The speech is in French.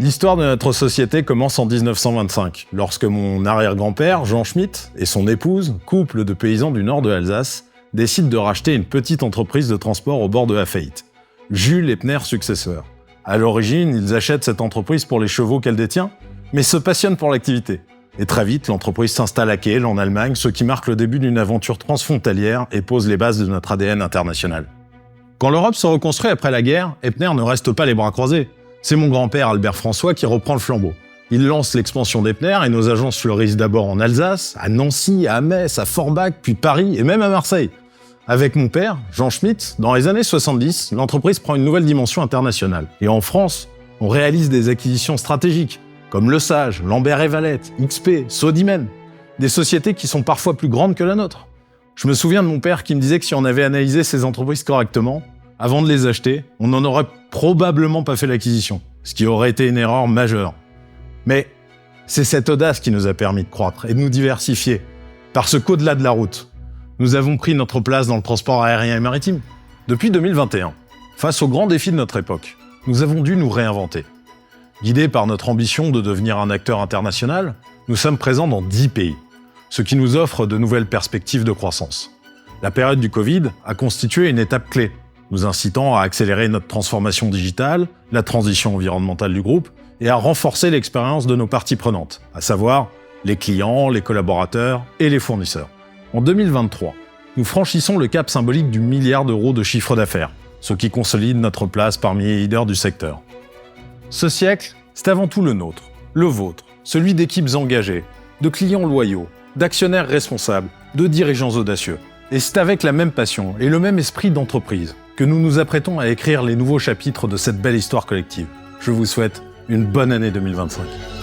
L'histoire de notre société commence en 1925, lorsque mon arrière-grand-père, Jean Schmitt, et son épouse, couple de paysans du nord de l'Alsace, décident de racheter une petite entreprise de transport au bord de la faillite. Jules Epner successeur. À l'origine, ils achètent cette entreprise pour les chevaux qu'elle détient, mais se passionnent pour l'activité. Et très vite, l'entreprise s'installe à Kehl, en Allemagne, ce qui marque le début d'une aventure transfrontalière et pose les bases de notre ADN international. Quand l'Europe se reconstruit après la guerre, Epner ne reste pas les bras croisés. C'est mon grand-père Albert François qui reprend le flambeau. Il lance l'expansion d'Epner et nos agences fleurissent d'abord en Alsace, à Nancy, à Metz, à Forbach, puis Paris et même à Marseille. Avec mon père, Jean Schmitt, dans les années 70, l'entreprise prend une nouvelle dimension internationale. Et en France, on réalise des acquisitions stratégiques, comme Le Sage, Lambert & Valette, XP, Sodimen, des sociétés qui sont parfois plus grandes que la nôtre. Je me souviens de mon père qui me disait que si on avait analysé ces entreprises correctement, avant de les acheter, on n'en aurait probablement pas fait l'acquisition, ce qui aurait été une erreur majeure. Mais c'est cette audace qui nous a permis de croître et de nous diversifier, parce qu'au-delà de la route, nous avons pris notre place dans le transport aérien et maritime. Depuis 2021, face aux grands défis de notre époque, nous avons dû nous réinventer. Guidés par notre ambition de devenir un acteur international, nous sommes présents dans 10 pays, ce qui nous offre de nouvelles perspectives de croissance. La période du Covid a constitué une étape clé, nous incitant à accélérer notre transformation digitale, la transition environnementale du groupe et à renforcer l'expérience de nos parties prenantes, à savoir les clients, les collaborateurs et les fournisseurs. En 2023, nous franchissons le cap symbolique du milliard d'euros de chiffre d'affaires, ce qui consolide notre place parmi les leaders du secteur. Ce siècle, c'est avant tout le nôtre, le vôtre, celui d'équipes engagées, de clients loyaux, d'actionnaires responsables, de dirigeants audacieux. Et c'est avec la même passion et le même esprit d'entreprise que nous nous apprêtons à écrire les nouveaux chapitres de cette belle histoire collective. Je vous souhaite une bonne année 2025.